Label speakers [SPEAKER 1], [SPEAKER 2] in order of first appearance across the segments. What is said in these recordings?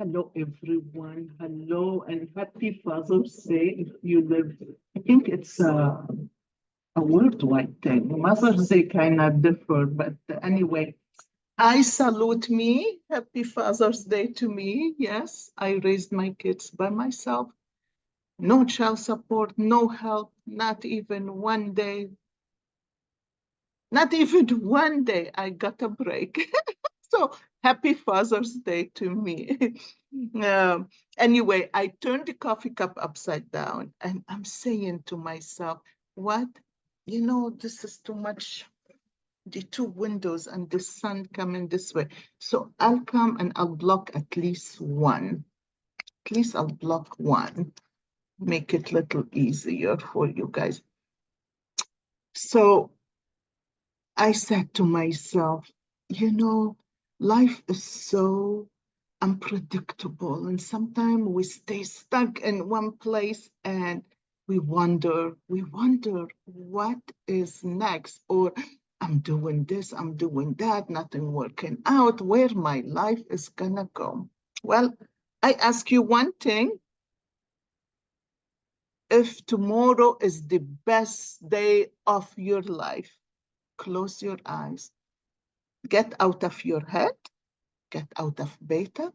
[SPEAKER 1] Hello, everyone. Hello, and happy Father's Day if you live. I think it's a worldwide thing. Mother's Day kind of differ, but anyway, I salute me. Happy Father's Day to me. Yes, I raised my kids by myself. No child support, no help, not even one day. Not even one day I got a break. So happy Father's Day to me. Um, anyway, I turned the coffee cup upside down and I'm saying to myself, what? This is too much. The two windows and the sun coming this way. So I'll come and I'll block at least one. At least I'll block one. Make it a little easier for you guys. So I said to myself, life is so unpredictable, and sometimes we stay stuck in one place and we wonder what is next, or I'm doing this, I'm doing that, nothing working out, where my life is gonna go. Well, I ask you one thing. If tomorrow is the best day of your life, close your eyes. Get out of your head, get out of beta,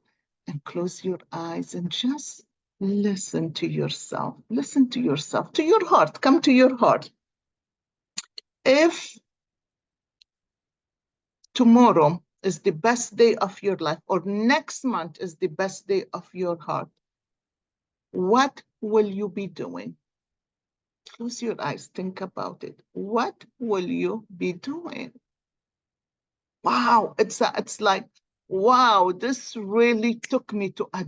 [SPEAKER 1] and close your eyes and just listen to yourself. Listen to yourself, to your heart. Come to your heart. If tomorrow is the best day of your life, or next month is the best day of your heart, what will you be doing? Close your eyes, think about it. What will you be doing? Wow, it's like, wow, this really took me to a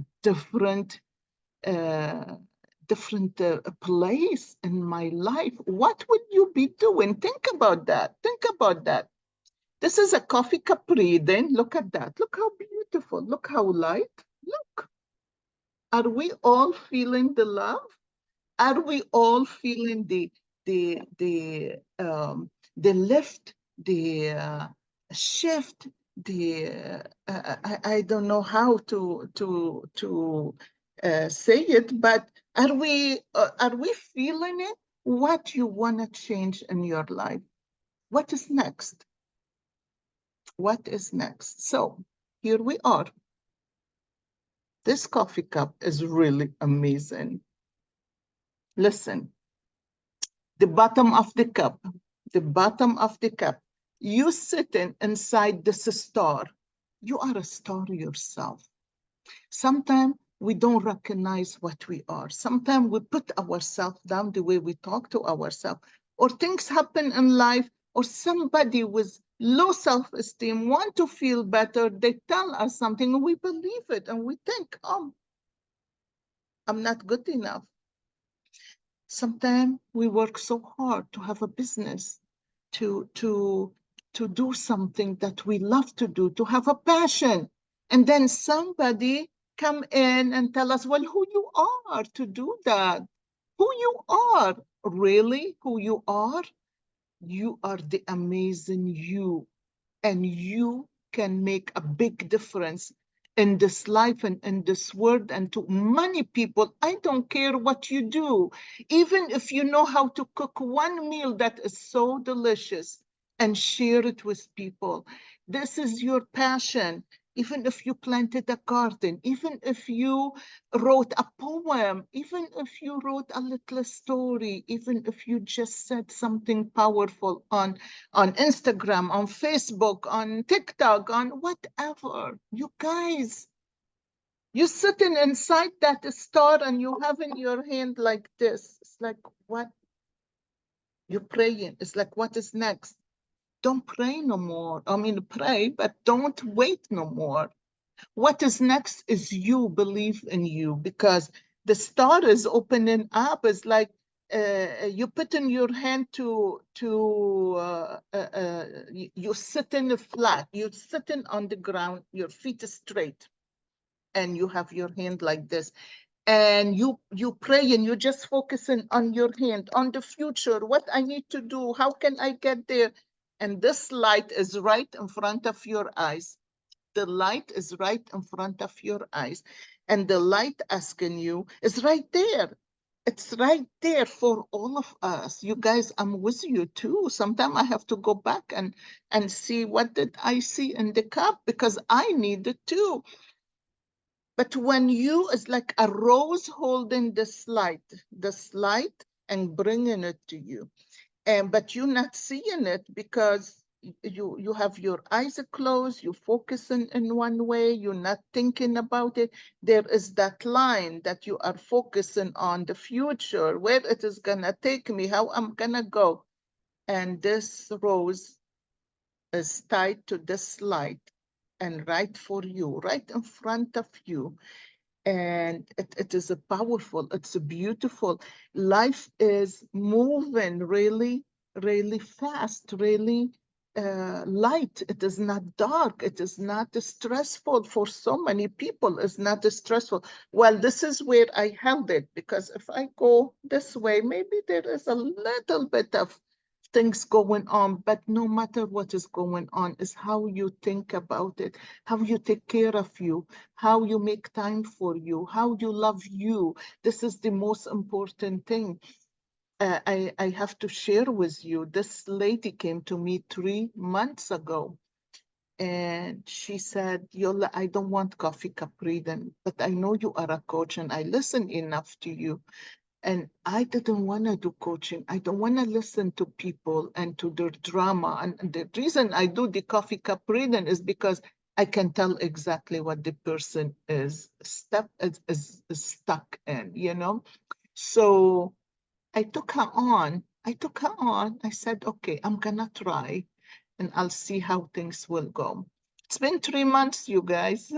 [SPEAKER 1] uh, different place in my life. What would you be doing? Think about that. Think about that. This is a coffee cup reading. Look at that. Look how beautiful. Look how light. Look. Are we all feeling the love? Are we all feeling the lift, the shift, the I don't know how to say it, but are we feeling it? What you want to change in your life? What is next? What is next? So here we are. This coffee cup is really amazing. Listen, the bottom of the cup, the bottom of the cup. You sitting inside this star. You are a star yourself. Sometimes we don't recognize what we are. Sometimes we put ourselves down the way we talk to ourselves, or things happen in life, or somebody with low self-esteem want to feel better. They tell us something and we believe it and we think, oh, I'm not good enough. Sometimes we work so hard to have a business, to to to do something that we love to do, to have a passion, and then somebody come in and tell us, well, who you are to do that? Who you are? Really? Who you are? You are the amazing you, and you can make a big difference in this life and in this world and to many people. I don't care what you do, even if you know how to cook one meal that is so delicious and share it with people. This is your passion. Even if you planted a garden, even if you wrote a poem, even if you wrote a little story, even if you just said something powerful on Instagram, on Facebook, on TikTok, on whatever. You guys, you sitting inside that star and you have in your hand like this. It's like, what? You're praying. It's like, what is next? Don't pray no more. I mean, pray, but don't wait no more. What is next is you believe in you, because the star is opening up. It's like you put in your hand you're sitting flat, you're sitting on the ground, your feet are straight, and you have your hand like this, and you pray and you're just focusing on your hand, on the future, what I need to do, how can I get there, and this light is right in front of your eyes. the light is right in front of your eyes, and the light asking you is right there. It's right there for all of us. You guys, I'm with you too. Sometimes I have to go back and see what did I see in the cup, because I need it too. But when you is like a rose holding the light and bringing it to you, and but you're not seeing it because you have your eyes closed, you focusing in one way, you're not thinking about it. There is that line that you are focusing on the future, where it is gonna take me, how I'm gonna go. And this rose is tied to this light and right for you, right in front of you. And it is a powerful, it's a beautiful. Life is moving really, really fast, really light. It is not dark. It is not stressful for so many people. It's not stressful. Well, this is where I held it, because if I go this way, maybe there is a little bit of things going on, but no matter what is going on, is how you think about it, how you take care of you, how you make time for you, how you love you. This is the most important thing. I have to share with you. This lady came to me 3 months ago, and she said, Yola, I don't want coffee cup reading, but I know you are a coach and I listen enough to you. And I didn't want to do coaching. I don't want to listen to people and to their drama. And the reason I do the coffee cup reading is because I can tell exactly what the person is stuck in, you know? So I took her on. I took her on. I said, okay, I'm gonna try and I'll see how things will go. It's been 3 months, you guys.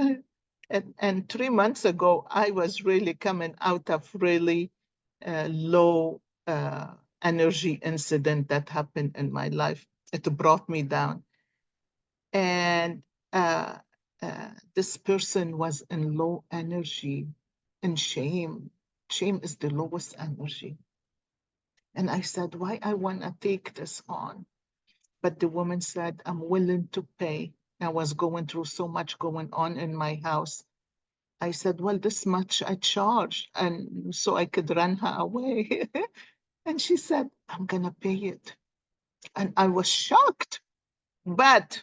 [SPEAKER 1] And 3 months ago, I was really coming out of really low energy incident that happened in my life. It brought me down. And uh, this person was in low energy and shame. Shame is the lowest energy. And I said, why I want to take this on? But the woman said, I'm willing to pay. I was going through so much going on in my house. I said, well, this much I charge, and so I could run her away. And she said, I'm going to pay it. And I was shocked. But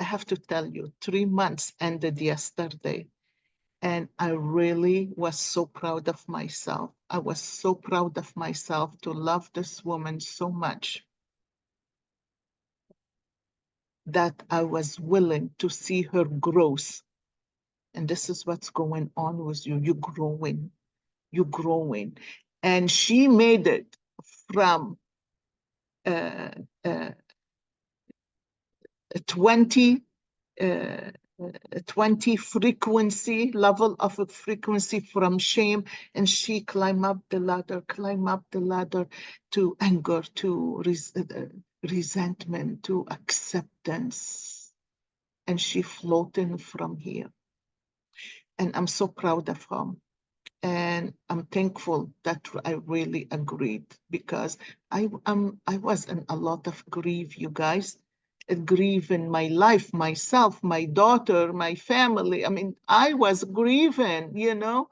[SPEAKER 1] I have to tell you, 3 months ended yesterday. And I really was so proud of myself. I was so proud of myself to love this woman so much that I was willing to see her growth. And this is what's going on with you. You're growing. You're growing. And she made it from uh, uh, 20 uh, 20 frequency level of a frequency from shame, and she climb up the ladder to anger, to resentment, to acceptance, and she floating from here. And I'm so proud of her. And I'm thankful that I really agreed, because I was in a lot of grief, you guys. Grief in my life, myself, my daughter, my family. I mean, I was grieving, you know,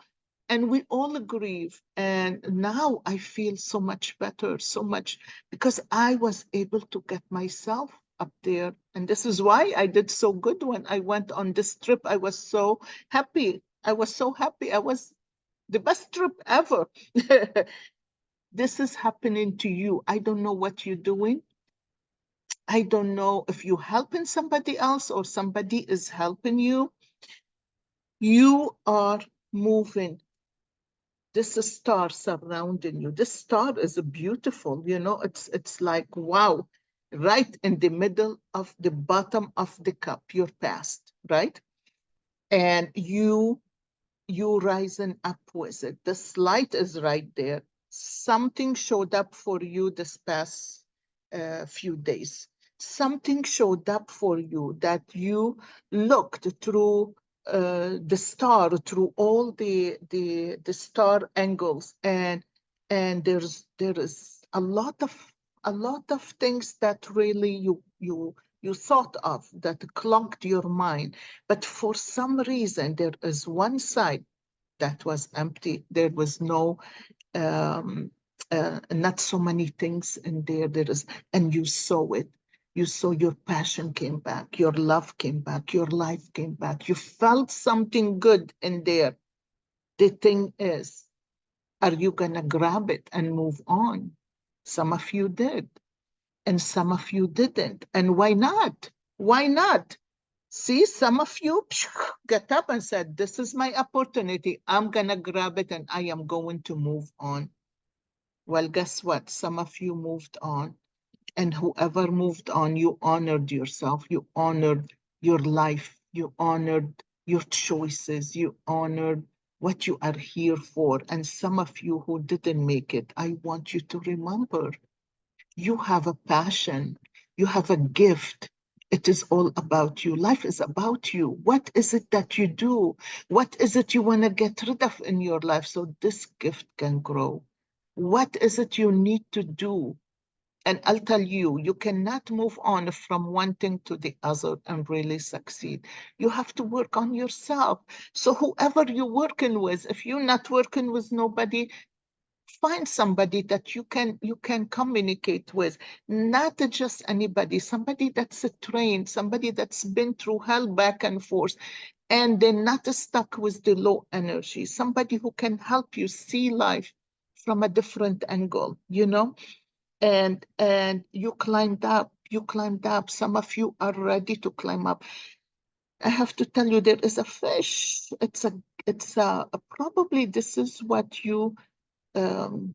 [SPEAKER 1] and we all grieve. And now I feel so much better, so much, because I was able to get myself up there. And this is why I did so good when I went on this trip. I was so happy. I was so happy. I was the best trip ever. This is happening to you. I don't know what you're doing. I don't know if you're helping somebody else or somebody is helping you. You are moving. This star surrounding you. This star is beautiful. You know, it's like, wow, right in the middle of the bottom of the cup, your past, right? And you rising up with it. This light is right there. Something showed up for you this past few days. Something showed up for you that you looked through the star, through all the star angles, and there is a lot of things that really you thought of that clogged your mind. But for some reason, there is one side that was empty. There was no, um, not so many things in there. There is, and you saw it. You saw your passion came back, your love came back, your life came back. You felt something good in there. The thing is, are you going to grab it and move on? Some of you did, and some of you didn't. And why not? Why not? See, some of you got up and said, this is my opportunity. I'm going to grab it and I am going to move on. Well, guess what? Some of you moved on. And whoever moved on, you honored yourself. You honored your life. You honored your choices. You honored what you are here for. And some of you who didn't make it, I want you to remember you have a passion, you have a gift. It is all about you. Life is about you. What is it that you do? What is it you want to get rid of in your life so this gift can grow? What is it you need to do? And I'll tell you, you cannot move on from one thing to the other and really succeed. You have to work on yourself. So whoever you're working with, if you're not working with nobody, find somebody that you can communicate with, not just anybody, somebody that's trained, somebody that's been through hell back and forth, and they're not stuck with the low energy, somebody who can help you see life from a different angle, and you climbed up. Some of you are ready to climb up. I have to tell you, there is a fish. It's a probably um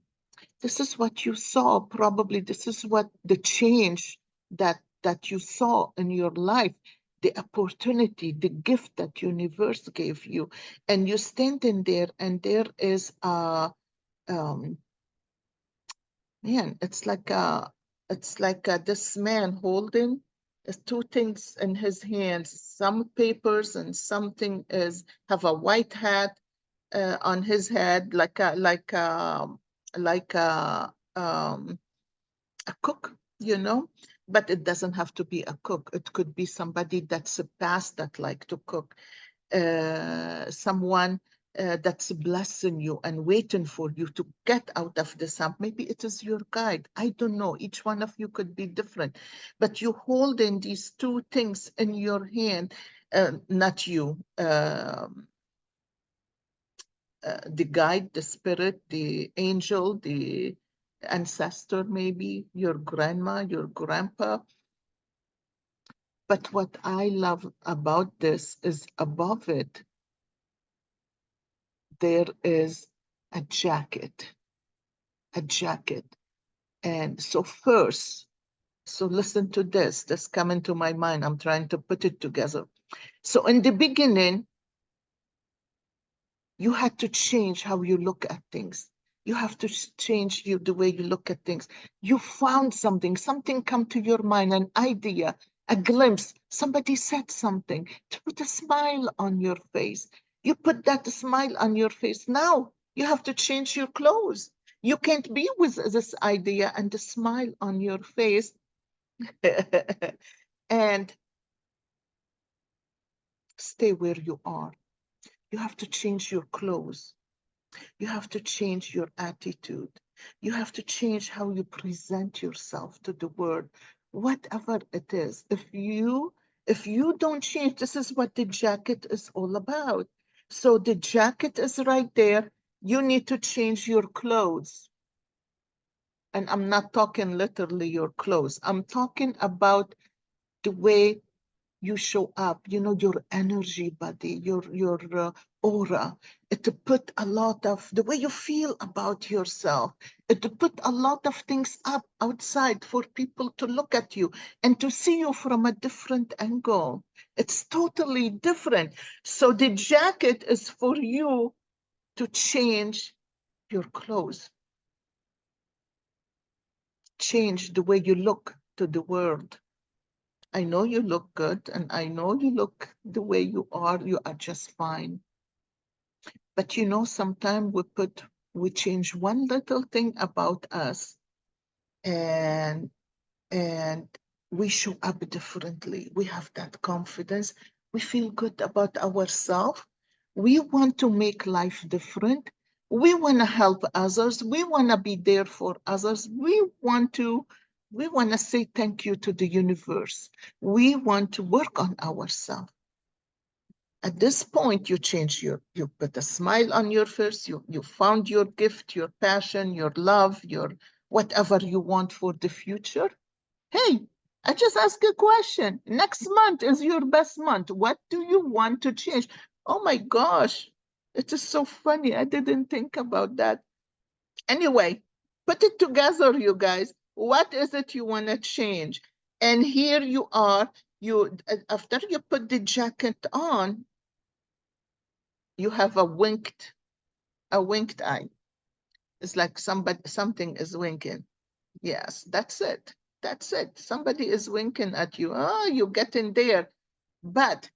[SPEAKER 1] this is what you saw. Probably this is what the change that you saw in your life, the opportunity, the gift that universe gave you. And you stand in there and there is a um man, it's like this man holding two things in his hands, some papers and something is have a white hat on his head, like a cook, but it doesn't have to be a cook. It could be somebody that's a past that like to cook, someone that's blessing you and waiting for you to get out of the sump. Maybe it is your guide. I don't know. Each one of you could be different, but you holding these two things in your hand, not you. The guide, the spirit, the angel, the ancestor, maybe your grandma, your grandpa. But what I love about this is above it, there is a jacket, a jacket. And so first, so listen to this, that's coming to my mind. I'm trying to put it together. So in the beginning, you had to change how you look at things. You have to change the way you look at things. You found something come to your mind, an idea, a glimpse. Somebody said something to put a smile on your face. You put that smile on your face. Now you have to change your clothes. You can't be with this idea and the smile on your face and stay where you are. You have to change your clothes. You have to change your attitude. You have to change how you present yourself to the world, whatever it is. If you don't change, this is what the jacket is all about. So the jacket is right there. You need to change your clothes. And I'm not talking literally your clothes. I'm talking about the way you show up, your energy body, your aura. It put a lot of the way you feel about yourself. It put a lot of things up outside for people to look at you and to see you from a different angle. It's totally different. So the jacket is for you to change your clothes, change the way you look to the world. I know you look good and I know you look the way you are just fine. But sometimes we change one little thing about us and and we show up differently. We have that confidence. We feel good about ourselves. We want to make life different. We want to help others. We want to be there for others. We want to say thank you to the universe. We want to work on ourselves. At this point, you put a smile on your face, you found your gift, your passion, your love, your whatever you want for the future. Hey, I just ask a question. Next month is your best month. What do you want to change? Oh my gosh, it is so funny. I didn't think about that. Anyway, put it together, you guys. What is it you want to change? And here you are. You after you put the jacket on, you have a winked eye. It's like something is winking. Yes, that's it. That's it. Somebody is winking at you. Oh, you're getting there. But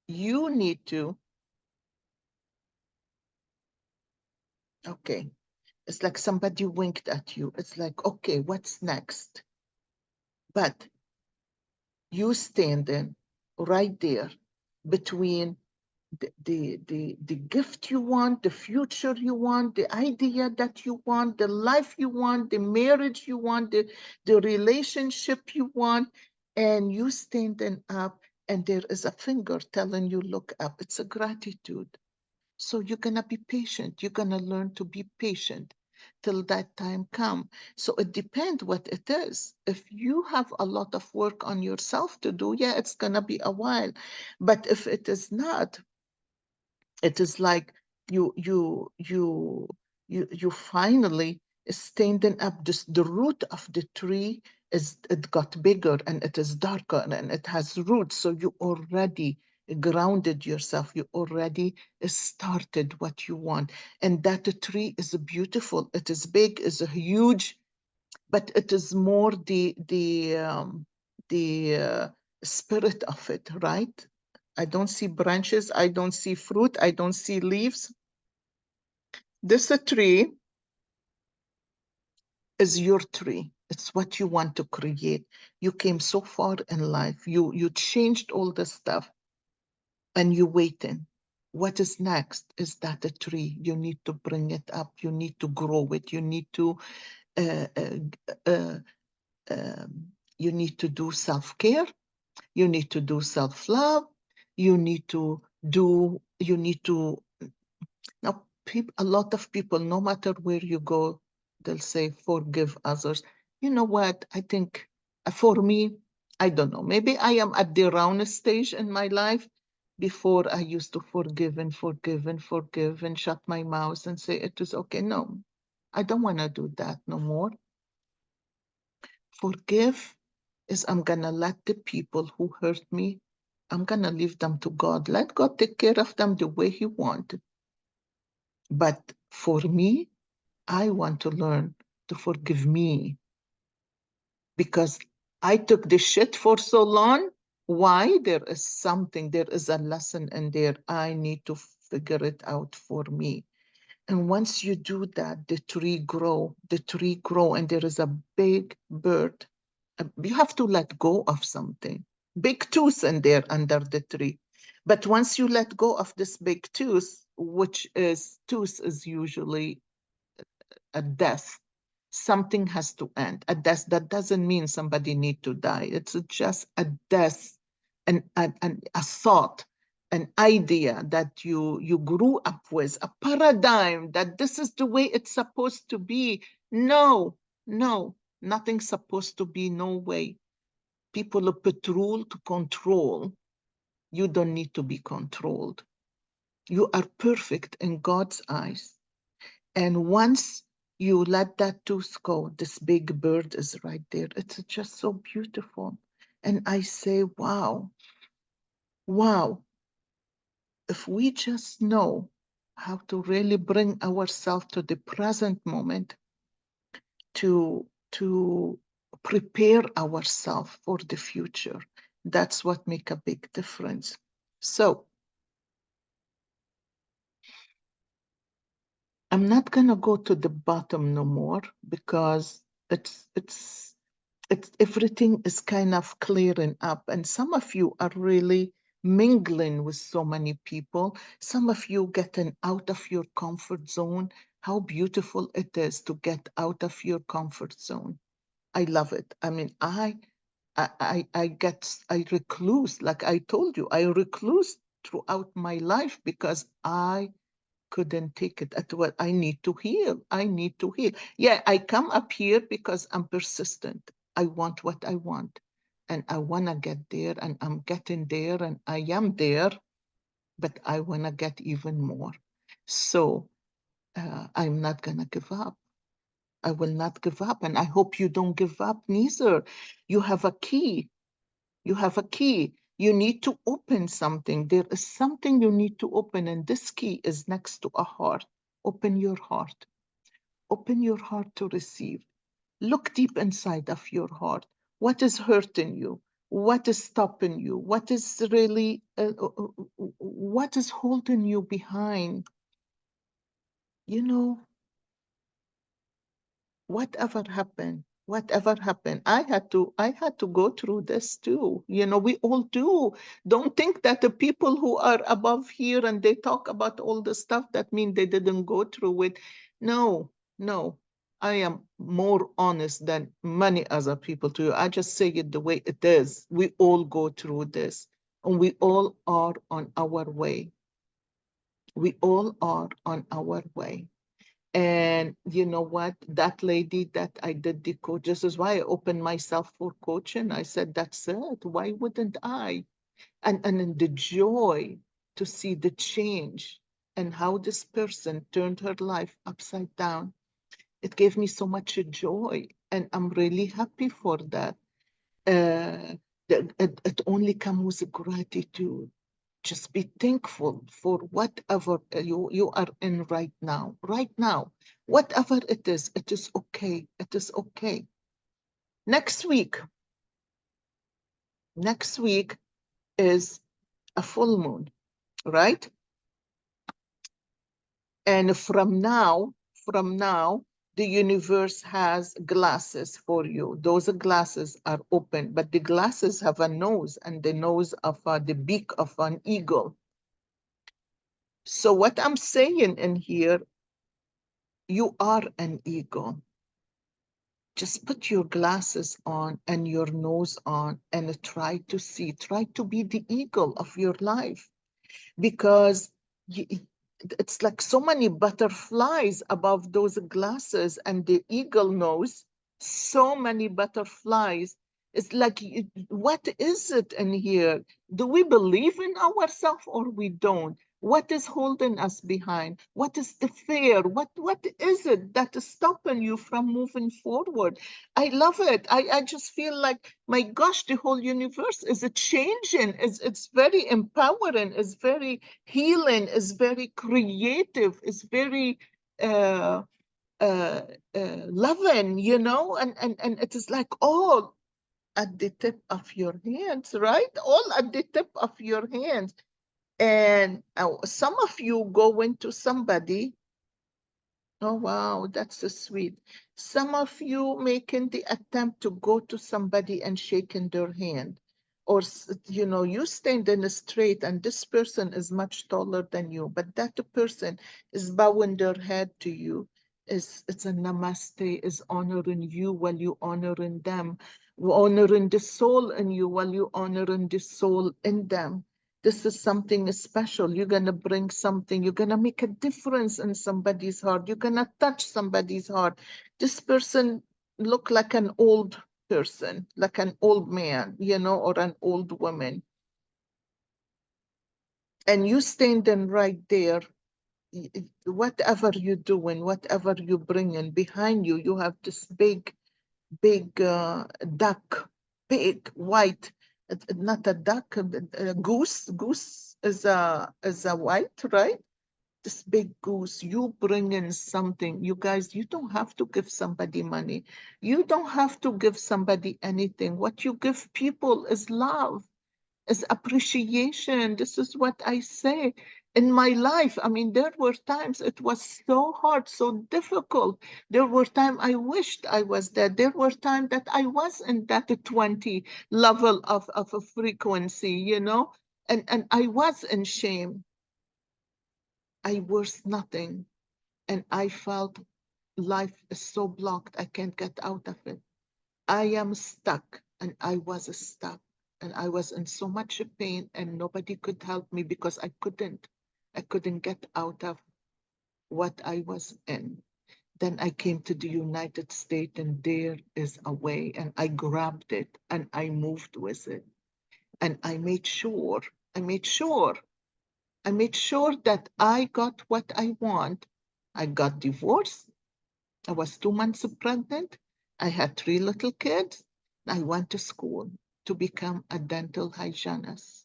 [SPEAKER 1] you need to, okay, it's like somebody winked at you. It's like, okay, what's next? But you standing right there between the gift you want, the future you want, the idea that you want, the life you want, the marriage you want, the relationship you want, and you standing up and there is a finger telling you, look up. It's a gratitude. So you're gonna be patient. You're gonna learn to be patient till that time come. So it depends what it is. If you have a lot of work on yourself to do, yeah, it's gonna be a while. But if it is not, it is like you finally standing up. This, the root of the tree is, it got bigger and it is darker and it has roots. So you already grounded yourself. You already started what you want. And that tree is beautiful. It is big, is huge, but it is more the spirit of it, right? I don't see branches, I don't see fruit, I don't see leaves. This tree is your tree. It's what you want to create. You came so far in life. You changed all the stuff and you waiting. What is next? Is that a tree? You need to bring it up. You need to grow it. You need to uh, uh, uh, um, you need to do self-care. You need to do self-love. You need to now, a lot of people, no matter where you go, they'll say, forgive others. You know what? I think for me, I don't know. Maybe I am at the round stage in my life. Before I used to forgive and forgive and forgive and shut my mouth and say it is okay. No, I don't want to do that no more. Forgive is I'm going to let the people who hurt me, I'm going to leave them to God. Let God take care of them the way He wants. But for me, I want to learn to forgive me because I took this shit for so long. Why? There is something, there is a lesson in there. I need to figure it out for me. And once you do that, the tree grow, and there is a big bird. You have to let go of something. Big tooth in there under the tree. But once you let go of this big tooth, which is tooth is usually a death. Something has to end. A death that doesn't mean somebody need to die. It's just a death, a thought, an idea that you grew up with, a paradigm that this is the way it's supposed to be. No, no, nothing's supposed to be. No way. People put rule to control. You don't need to be controlled. You are perfect in God's eyes. And once you let that tooth go, this big bird is right there. It's just so beautiful. And I say, wow, wow, if we just know how to really bring ourselves to the present moment, to prepare ourselves for the future, that's what make a big difference. So I'm not gonna go to the bottom no more because it's it's everything is kind of clearing up, and some of you are really mingling with so many people, some of you getting out of your comfort zone. How beautiful it is to get out of your comfort zone. I love it. I mean, I recluse, like I told you, I recluse throughout my life because I couldn't take it at what I need to heal. I need to heal. Yeah, I come up here because I'm persistent. I want what I want. And I want to get there, and I'm getting there, and I am there, but I want to get even more. So I'm not going to give up. I will not give up. And I hope you don't give up neither. You have a key. You have a key. You need to open something. There is something you need to open, and this key is next to a heart. Open your heart. Open your heart to receive. Look deep inside of your heart. What is hurting you? What is stopping you? What is really, what is holding you behind? You know, whatever happened, I had to go through this too. You know, we all do. Don't think that the people who are above here and they talk about all the stuff, that mean they didn't go through it. No, no, I am more honest than many other people to you. I just say it the way it is. We all go through this, and we all are on our way. We all are on our way. And you know what? That lady that I did the coach, this is why I opened myself for coaching. I said, that's it. Why wouldn't I? And in the joy to see the change and how this person turned her life upside down, it gave me so much joy. And I'm really happy for that. Uh, it only comes with gratitude. Just be thankful for whatever you are in right now. Right now, whatever it is okay. It is okay. Next week, next week is a full moon, right? And from now, the universe has glasses for you. Those glasses are open, but the glasses have a nose, and the nose of the beak of an eagle. So what I'm saying in here, you are an eagle. Just put your glasses on and your nose on and try to be the eagle of your life, because it's like so many butterflies above those glasses and the eagle nose, so many butterflies. It's like, what is it in here? Do we believe in ourselves or we don't? What is holding us behind? What is the fear? What is it that is stopping you from moving forward? I love it. I just feel like, my gosh, the whole universe is a changing. It's very empowering. It's very healing. It's very creative. It's very uh, uh, loving, you know, and it is like all at the tip of your hands, right? All at the tip of your hands. And some of you go into somebody. Oh, wow, that's so sweet. Some of you making the attempt to go to somebody and shaking their hand. Or, you know, you stand in the street and this person is much taller than you, but that person is bowing their head to you. It's a namaste, is honoring you while you honoring them, honoring the soul in you while you honoring the soul in them. This is something special. You're going to bring something. You're going to make a difference in somebody's heart. You're going to touch somebody's heart. This person look like an old person, like an old man, you know, or an old woman. And you standing right there, whatever you're doing, whatever you bring in behind you, you have this big duck, big white, not a duck, a goose. Goose is a white, right? This big goose. You bring in something. You guys, you don't have to give somebody money. You don't have to give somebody anything. What you give people is love, is appreciation. This is what I say. in my life. I mean, there were times it was so hard, so difficult. There were times I wished I was dead. There were times that I was in that 20 level of a frequency, you know, and I was in shame. I was nothing. And I felt life is so blocked, I can't get out of it. I am stuck, and I was stuck, and I was in so much pain, and nobody could help me because I couldn't get out of what I was in. Then I came to the United States, and there is a way, and I grabbed it, and I moved with it, and I made sure, I made sure that I got what I want. I got divorced. I was 2 months pregnant. I had 3 little kids. I went to school to become a dental hygienist.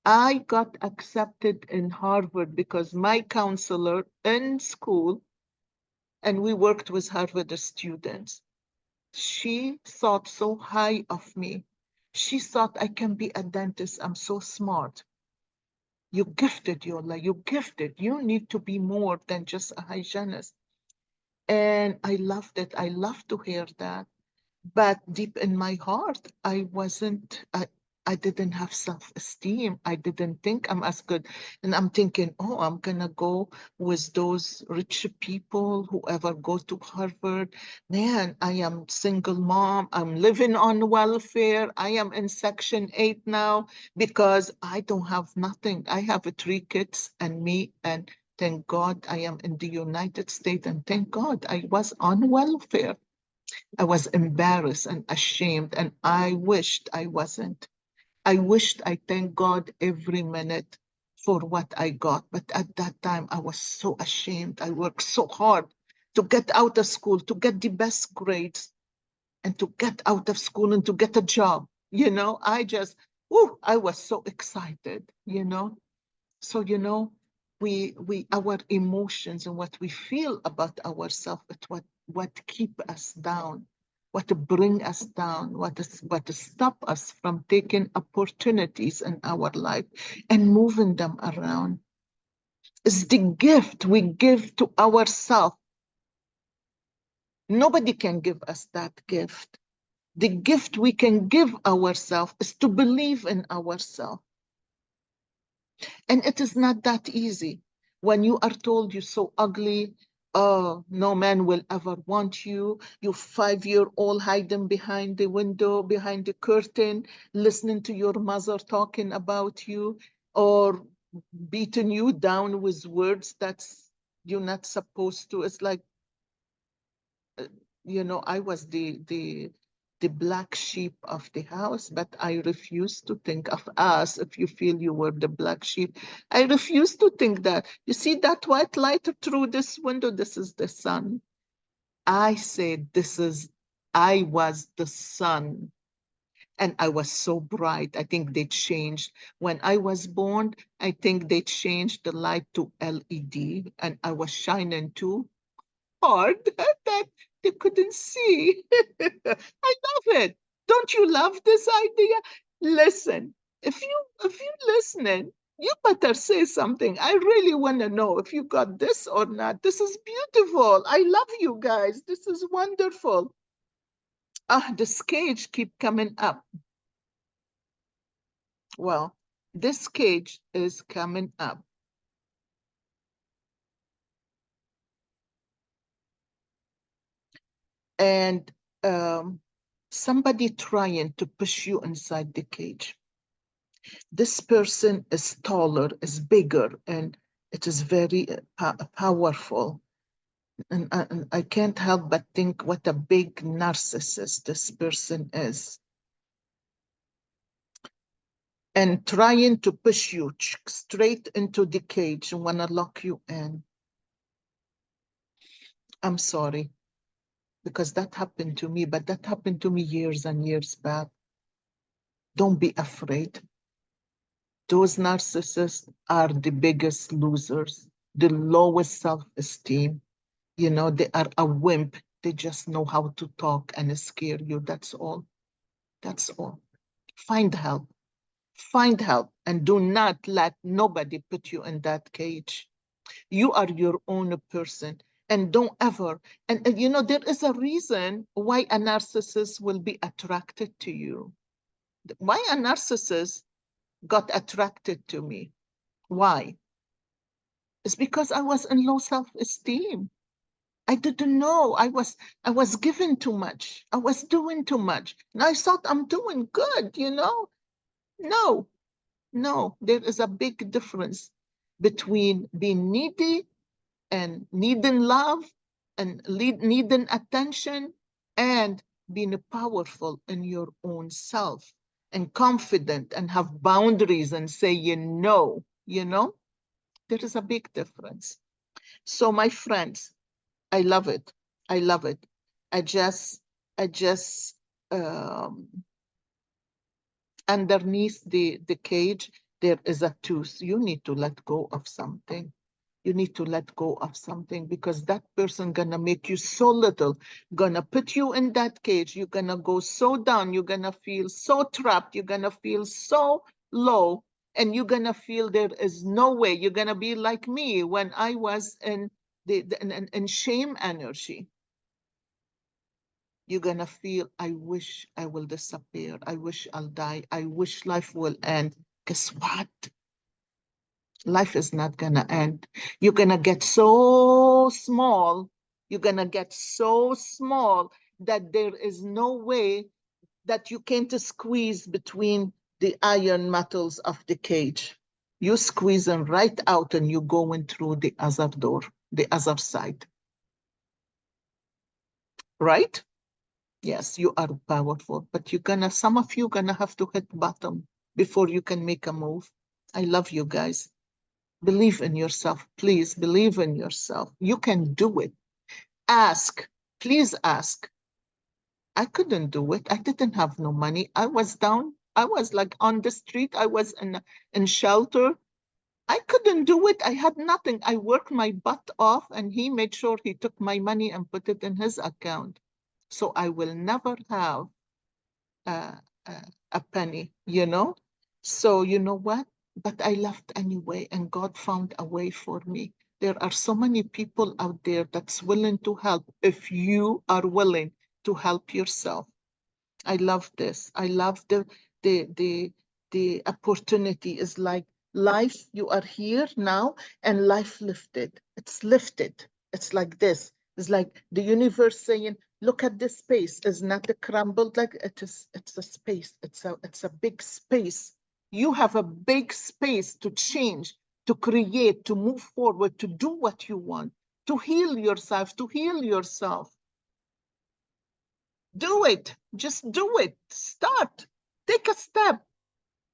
[SPEAKER 1] I got accepted in Harvard because my counselor in school, and we worked with Harvard students, she thought so high of me. She thought I can be a dentist. I'm so smart. You gifted, Yola. You gifted. You need to be more than just a hygienist. And I loved it. I loved to hear that. But deep in my heart, I didn't have self-esteem. I didn't think I'm as good. And I'm thinking, oh, I'm gonna go with those rich people, whoever go to Harvard. Man, I am single mom. I'm living on welfare. I am in Section 8 now because I don't have nothing. I have 3 kids and me, and thank God I am in the United States, and thank God I was on welfare. I was embarrassed and ashamed, and I wished I wasn't. I wished I thanked God every minute for what I got. But at that time, I was so ashamed. I worked so hard to get out of school, to get the best grades, and to get out of school and to get a job. You know, I was so excited, you know. So, you know, our emotions and what we feel about ourselves, what keep us down, what bring us down, what stop us from taking opportunities in our life and moving them around. Is the gift we give to ourselves. Nobody can give us that gift. The gift we can give ourselves is to believe in ourselves. And it is not that easy. When you are told you're so ugly, oh, no man will ever want you. You 5-year-old hiding behind the window, behind the curtain, listening to your mother talking about you, or beating you down with words that's you're not supposed to. It's like, you know, I was the black sheep of the house, but I refuse to think of us. If you feel you were the black sheep, I refuse to think that. You see that white light through this window? This is the sun. I said, I was the sun. And I was so bright. I think they changed. When I was born, I think they changed the light to LED, and I was shining too hard that they couldn't see. I love it. Don't you love this idea? Listen, if you listening, you better say something. I really want to know if you got this or not. This is beautiful. I love you guys. This is wonderful. Ah, the cage keep coming up. Well, this cage is coming up. And somebody trying to push you inside the cage. This person is taller, is bigger, and it is very powerful. And I can't help but think what a big narcissist this person is. And trying to push you straight into the cage and want to lock you in. I'm sorry, because that happened to me, but that happened to me years and years back. Don't be afraid. Those narcissists are the biggest losers, the lowest self-esteem. You know, they are a wimp. They just know how to talk and scare you. That's all. That's all. Find help. Find help. And do not let nobody put you in that cage. You are your own person. And don't ever, and you know, there is a reason why a narcissist will be attracted to you. Why a narcissist got attracted to me? Why? It's because I was in low self-esteem. I didn't know. I was given too much. I was doing too much. And I thought I'm doing good, you know? No, no. There is a big difference between being needy and needing love and needing attention and being powerful in your own self and confident and have boundaries and say no, you know? There is a big difference. So my friends, I love it. I love it. I just, I just, um, underneath the cage, there is a tooth. You need to let go of something. You need to let go of something because that person gonna make you so little, gonna put you in that cage. You're gonna go so down. You're gonna feel so trapped. You're gonna feel so low, and you're gonna feel there is no way. You're gonna be like me when I was in in shame energy. You're gonna feel, I wish I will disappear. I wish I'll die. I wish life will end. Guess what? Life is not gonna end. You're gonna get so small. You're gonna get so small that there is no way that you can't squeeze between the iron metals of the cage. You squeeze them right out and you're going through the other door, the other side. Right? Yes, you are powerful, but you're gonna, some of you gonna have to hit bottom before you can make a move. I love you guys. Believe in yourself. Please believe in yourself. You can do it. Ask. Please ask. I couldn't do it. I didn't have no money. I was down. I was like on the street. I was in shelter. I couldn't do it. I had nothing. I worked my butt off and he made sure he took my money and put it in his account. So I will never have uh, a penny, you know? So you know what? But I left anyway, and God found a way for me. There are so many people out there that's willing to help if you are willing to help yourself. I love this. I love the the the opportunity is like life. You are here now, and life lifted. It's lifted. It's like this. It's like the universe saying, "Look at this space. It's not a crumbled like it is. It's a space. It's a big space. You have a big space to change, to create, to move forward, to do what you want, to heal yourself, to heal yourself." Do it. Just do it. Start. Take a step.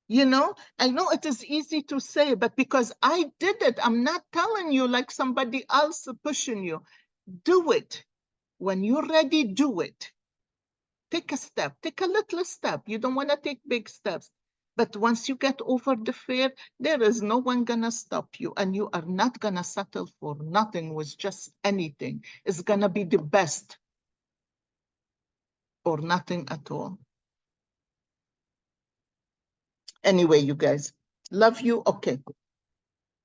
[SPEAKER 1] You know, I know it is easy to say, but because I did it, I'm not telling you like somebody else pushing you. Do it. When you're ready, do it. Take a step. Take a little step. You don't want to take big steps. But once you get over the fear, there is no one gonna stop you, and you are not gonna settle for nothing with just anything. It's gonna be the best or nothing at all. Anyway, you guys, love you. Okay.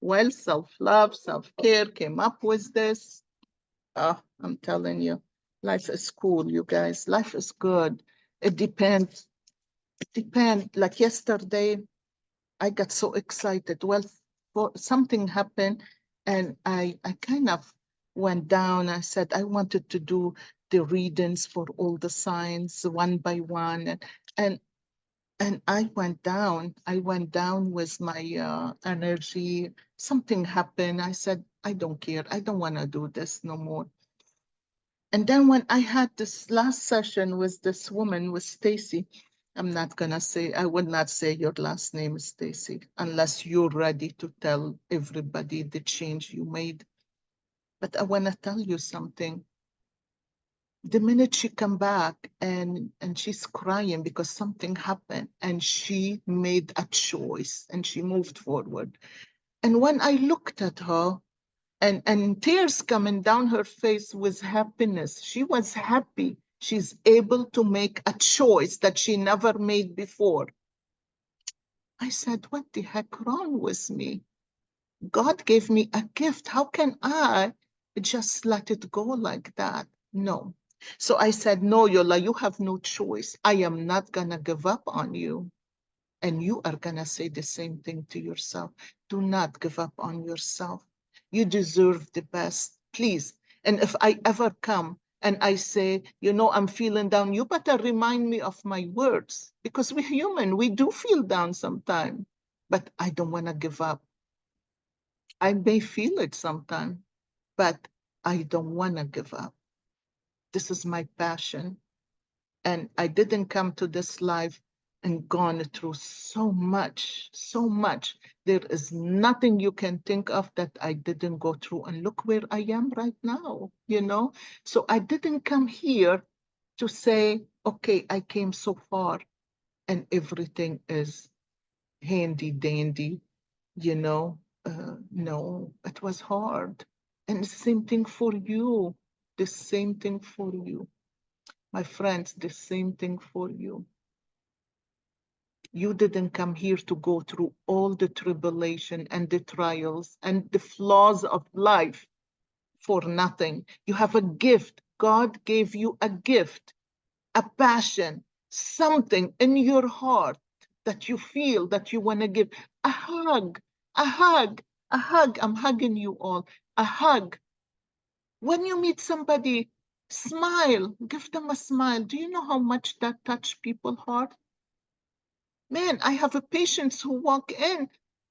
[SPEAKER 1] Well, self-love, self-care came up with this. I'm telling you, life is cool, you guys. Life is good. It depends. It depends. Like yesterday, I got so excited. Well, for something happened, and I kind of went down. I said I wanted to do the readings for all the signs one by one, and and I went down with my energy. Something happened. I said, I don't care. I don't want to do this no more. And then when I had this last session with this woman, with Stacy, I'm not gonna say, I would not say your last name is Stacy unless you're ready to tell everybody the change you made. But I want to tell you something. The minute she come back and she's crying because something happened and she made a choice and she moved forward. And when I looked at her and tears coming down her face with happiness, she was happy. She's able to make a choice that she never made before. I said, what the heck wrong with me? God gave me a gift. How can I just let it go like that? No. So I said, no, Yola, you have no choice. I am not going to give up on you. And you are going to say the same thing to yourself. Do not give up on yourself. You deserve the best, please. And if I ever come and I say, I'm feeling down, you better remind me of my words because we're human. We do feel down sometimes, but I don't want to give up. I may feel it sometimes, but I don't want to give up. This is my passion. And I didn't come to this life and gone through so much, so much. There is nothing you can think of that I didn't go through. And look where I am right now. So I didn't come here to say, okay, I came so far and everything is handy dandy, you know. No, it was hard. And the same thing for you. The same thing for you. My friends, the same thing for you. You didn't come here to go through all the tribulation and the trials and the flaws of life for nothing. You have a gift. God gave you a gift, a passion, something in your heart that you feel that you want to give. A hug, a hug, a hug. I'm hugging you all. A hug. When you meet somebody, smile, give them a smile. Do you know how much that touch people's heart? Man, I have a patients who walk in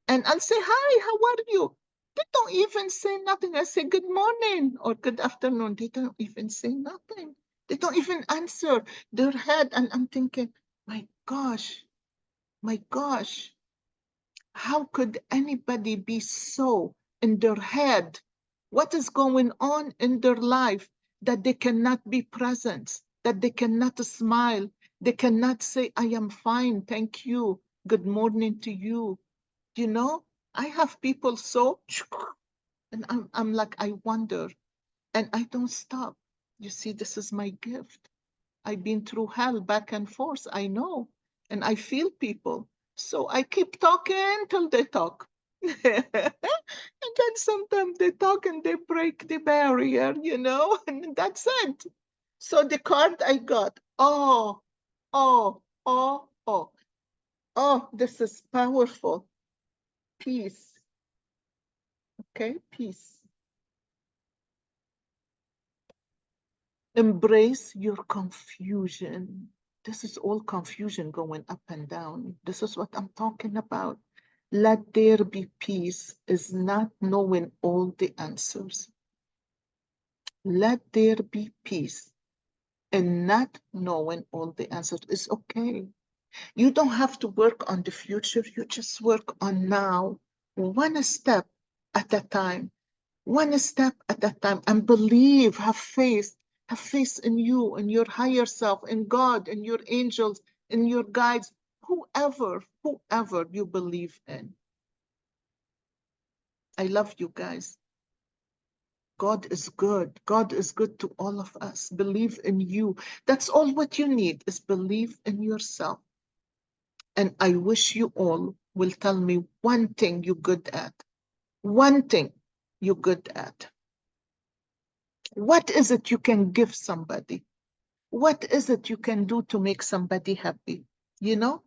[SPEAKER 1] and I'll say, hi, how are you? They don't even say nothing. I say, good morning or good afternoon. They don't even say nothing. They don't even answer their head. And I'm thinking, my gosh, how could anybody be so in their head? What is going on in their life that they cannot be present, that they cannot smile, they cannot say, I am fine, thank you, good morning to you. You know, I have people so, and I'm like, I wonder, and I don't stop. You see, this is my gift. I've been through hell back and forth, I know, and I feel people. So I keep talking till they talk. And then sometimes they talk and they break the barrier, and that's it. So the card I got, oh, oh, oh, oh, this is powerful. Peace. Okay, peace. Embrace your confusion. This is all confusion going up and down. This is what I'm talking about. Let there be peace is not knowing all the answers. Let there be peace and not knowing all the answers is okay. You don't have to work on the future. You just work on now, one step at a time. One step at a time and believe, have faith in you, in your higher self, in God, in your angels, in your guides, whoever you believe in. I love you guys. God is good. God is good to all of us. Believe in you. That's all what you need is believe in yourself. And I wish you all will tell me one thing you're good at. One thing you're good at. What is it you can give somebody? What is it you can do to make somebody happy? You know,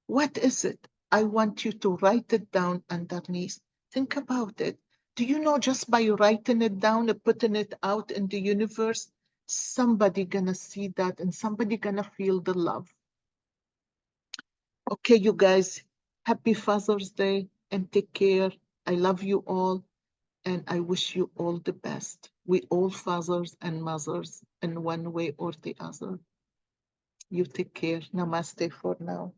[SPEAKER 1] what is it? I want you to write it down underneath. Think about it. Do you know just by writing it down and putting it out in the universe, somebody gonna see that and somebody gonna feel the love. Okay, you guys, happy Father's Day and take care. I love you all and I wish you all the best. We all fathers and mothers in one way or the other. You take care. Namaste for now.